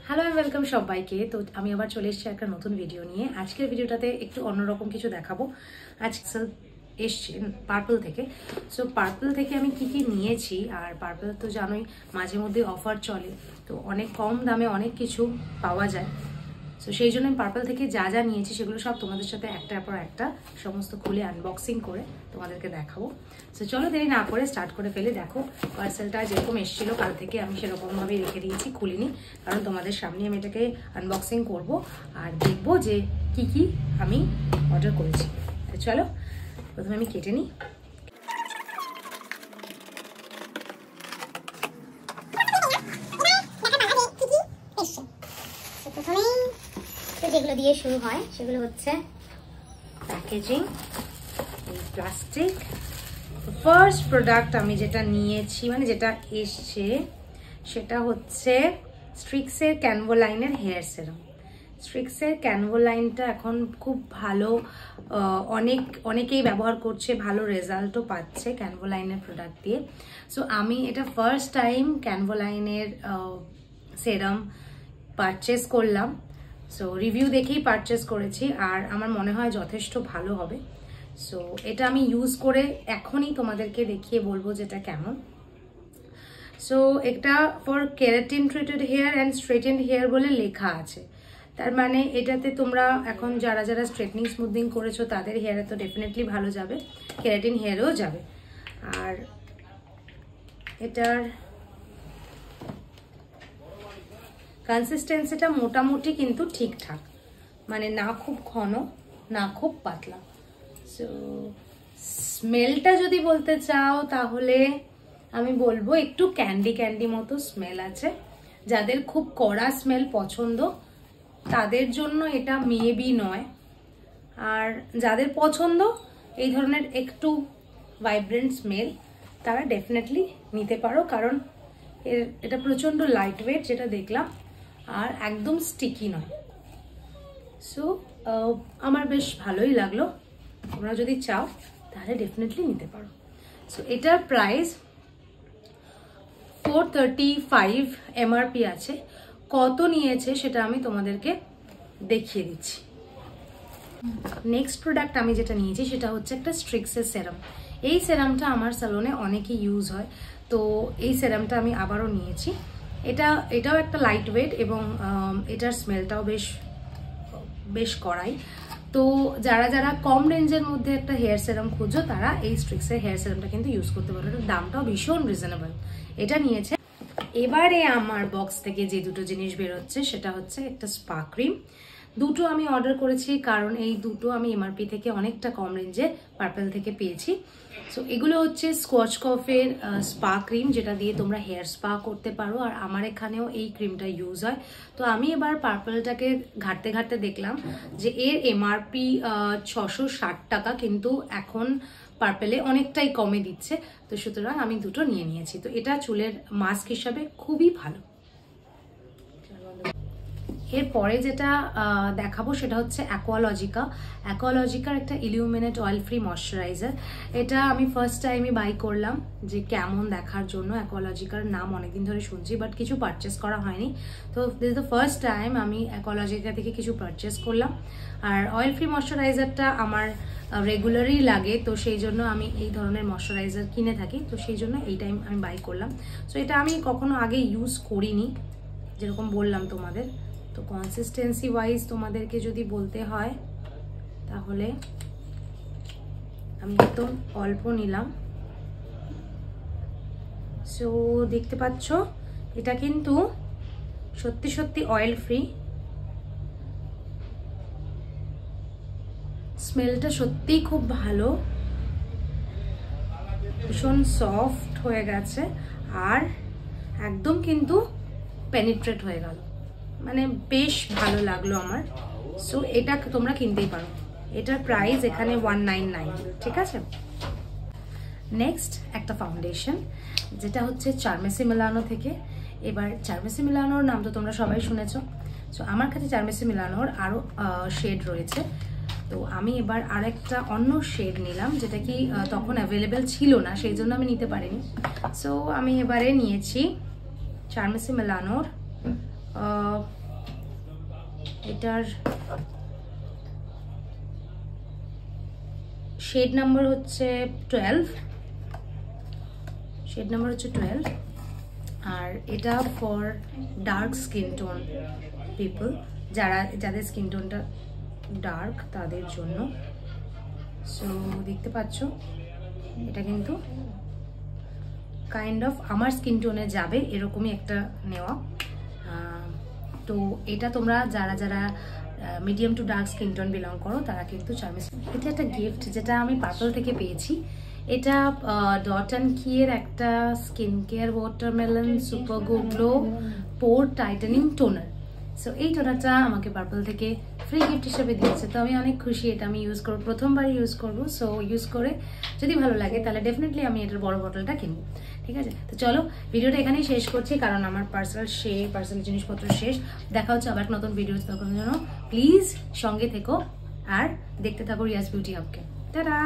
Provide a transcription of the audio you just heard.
Hello and welcome সবাইকে। তো আমি আবার চলে এসেছি একটা নতুন ভিডিও নিয়ে। আজকের ভিডিওটাতে একটু অন্যরকম কিছু দেখাবো। আজকে এসছে পার্পল থেকে। সো পার্পল থেকে আমি কি কি নিয়েছি, আর পার্পল তো জানোই মাঝে মধ্যে অফার চলে, তো অনেক কম দামে অনেক কিছু পাওয়া যায়। সো সেই জন্য আমি পার্পল থেকে যা যা নিয়েছি সেগুলো সব তোমাদের সাথে একটার পর একটা সমস্ত খুলে আনবক্সিং করে তোমাদেরকে দেখাবো। সো চলো দেরি না করে স্টার্ট করে ফেলে। দেখো পার্সেলটা যেরকম এসেছিল কাল থেকে আমি সেরকমভাবেই রেখে দিয়েছি, খুলিনি, কারণ তোমাদের সামনে আমি এটাকে আনবক্সিং করব আর দেখবো যে কি কি আমি অর্ডার করেছি। তো চলো প্রথমে আমি কেটে নিই। যেগুলো দিয়ে শুরু হয় সেগুলো হচ্ছে প্যাকেজিং, প্লাস্টিক। ফার্স্ট প্রোডাক্ট আমি যেটা নিয়েছি, মানে যেটা এসছে, সেটা হচ্ছে স্ট্রিক্সের ক্যানভোলাইনের হেয়ার সেরাম। স্ট্রিক্সের ক্যানভোলাইনটা এখন খুব ভালো, অনেকেই ব্যবহার করছে, ভালো রেজাল্টও পাচ্ছে ক্যানভোলাইনের প্রোডাক্ট দিয়ে। সো আমি এটা ফার্স্ট টাইম ক্যানভোলাইনের সেরাম পারচেস করলাম। সো রিভিউ দেখেই পারচেস করেছি, আর আমার মনে হয় যথেষ্ট ভালো হবে। সো এটা আমি ইউজ করে এখনই তোমাদেরকে দেখিয়ে বলবো যেটা কেমন। সো এটা for keratin treated hair and straightened hair বলে লেখা আছে। তার মানে এটাতে তোমরা এখন যারা যারা স্ট্রেটনিং স্মুথিং করেছো তাদের হেয়ারে তো ডেফিনেটলি ভালো যাবে, কেরাটিন হেয়ারেও যাবে। আর এটার কনসিস্টেন্সিটা মোটামুটি কিন্তু ঠিকঠাক, মানে না খুব ঘন না খুব পাতলা। সো স্মেলটা যদি বলতে চাও তাহলে আমি বলবো একটু ক্যান্ডি ক্যান্ডি মতো স্মেল আছে। যাদের খুব কড়া স্মেল পছন্দ তাদের জন্য এটা মেবি নয়, আর যাদের পছন্দ এই ধরনের একটু ভাইব্রেন্ট স্মেল তারা ডেফিনেটলি নিতে পারো, কারণ এটা প্রচণ্ড লাইট ওয়েট যেটা দেখলাম, আর একদম স্টিকি নয়। সো আমার বেশ ভালোই লাগলো। তোমরা যদি চাও তাহলে ডেফিনেটলি নিতে পারো। সো এটার প্রাইস 435 এমআরপি আছে। কত নিয়েছে সেটা আমি তোমাদেরকে দেখিয়ে দিচ্ছি। নেক্সট প্রোডাক্ট আমি যেটা নিয়েছি সেটা হচ্ছে একটা স্ট্রিক্সের সেরাম। এই সেরামটা আমার স্যালনে অনেকই ইউজ হয়, তো এই সেরামটা আমি আবারও নিয়েছি। এটাও একটা লাইট ওয়েট এবং এটার স্মেলটাও বেশ কড়াই। তো যারা যারা কম রেঞ্জের মধ্যে একটা হেয়ার সেরাম খুঁজো তারা এই স্ট্রিক্সের হেয়ার সেরামটা কিন্তু ইউজ করতে পারো। এটার দামটাও ভীষণ রিজনেবল। এটা নিয়েছে। এবারে আমার বক্স থেকে যে দুটো জিনিস বেরোচ্ছে সেটা হচ্ছে একটা স্পা ক্রিম। দুটো আমি অর্ডার করেছি কারণ এই দুটো আমি এমআরপি থেকে অনেকটা কম রেঞ্জে পার্পল থেকে পেয়েছি। সো এগুলো হচ্ছে স্কচকফের স্পা ক্রিম, যেটা দিয়ে তোমরা হেয়ার স্পা করতে পারো, আর আমার এখানেও এই ক্রিমটা ইউজ হয়। তো আমি এবার পার্পলটাকে ঘাটতে ঘাটতে দেখলাম যে এর এমআরপি 660 টাকা, কিন্তু এখন পার্পেলে অনেকটাই কমে দিচ্ছে। তো সুতরাং আমি দুটো নিয়ে নিয়েছি। তো এটা চুলের মাস্ক হিসাবে খুবই ভালো। এরপরে যেটা দেখাবো সেটা হচ্ছে অ্যাকোয়ালজিকার একটা ইলিউমিনেট অয়েল ফ্রি ময়শ্চারাইজার। এটা আমি ফার্স্ট টাইমই বাই করলাম যে কেমন দেখার জন্য। অ্যাকোয়ালজিকার নাম অনেকদিন ধরে শুনছি, বাট কিছু পারচেস করা হয়নি। তো this is the first time আমি অ্যাকোয়ালজিকা থেকে কিছু পারচেস করলাম। আর অয়েল ফ্রি ময়শ্চারাইজারটা আমার রেগুলারই লাগে, তো সেই জন্য আমি এই ধরনের ময়শ্চারাইজার কিনে থাকি, তো সেই জন্য এই টাইম আমি বাই করলাম। সো এটা আমি কখনো আগে ইউজ করিনি, যেরকম বললাম তোমাদের। তো কনসিস্টেন্সি ওয়াইজ তোমাদেরকে যদি বলতে হয় তাহলে আমি একদম অল্প নিলাম। সো দেখতে পাচ্ছ এটা কিন্তু সত্যি সত্যি অয়েল ফ্রি। স্মেলটা সত্যিই খুব ভালো, ভীষণ সফট হয়ে গেছে, আর একদম কিন্তু পেনিট্রেট হয়ে গেল, মানে বেশ ভালো লাগলো আমার। সো এটা তোমরা কিনতেই পারো। এটার প্রাইস এখানে 199, ঠিক আছে। নেক্সট একটা ফাউন্ডেশন, যেটা হচ্ছে চারমেসি মিলানো থেকে। এবার চারমেসি মিলানোর নাম তো তোমরা সবাই শুনেছো। সো আমার কাছে চারমেসি মিলানোর আরও শেড রয়েছে, তো আমি এবার আরেকটা অন্য শেড নিলাম, যেটা কি তখন অ্যাভেলেবেল ছিল না, সেই জন্য আমি নিতে পারিনি। সো আমি এবারে নিয়েছি চারমেসি মিলানোর এটার শেড নাম্বার হচ্ছে 12, আর এটা for dark skin tone people, যাদের স্কিন টোনটা ডার্ক তাদের জন্য। সো দেখতে পাচ্ছ এটা কিন্তু কাইন্ড অফ আমার স্কিন টোনে যাবে এরকমই একটা নেওয়া। তো এটা তোমরা যারা medium to dark skin tone belong করো তারা কিন্তু চার্মিস। এটা একটা গিফট যেটা আমি পার্পল থেকে পেয়েছি। এটা ডট অ্যান্ড কিয়ের একটা skin care watermelon super glow pore tightening toner. So এই টোনারটা আমাকে পার্পল থেকে ফ্রি গিফট হিসেবে দিয়েছে, তো আমি অনেক খুশি। এটা আমি ইউজ করবো, প্রথমবার ইউজ করবো। সো ইউজ করে যদি ভালো লাগে তাহলে ডেফিনেটলি আমি এটার বড় বটলটা কিনবো। ঠিক আছে, তো চলো ভিডিওটা এখানেই শেষ করছি, কারণ আমার পার্সোনাল জিনিসপত্র শেষ। দেখা হচ্ছে আবার নতুন ভিডিও দেখার জন্য। প্লিজ সঙ্গে থেকো আর দেখতে থাকো রিয়াজ বিউটি হাবকে। টাটা।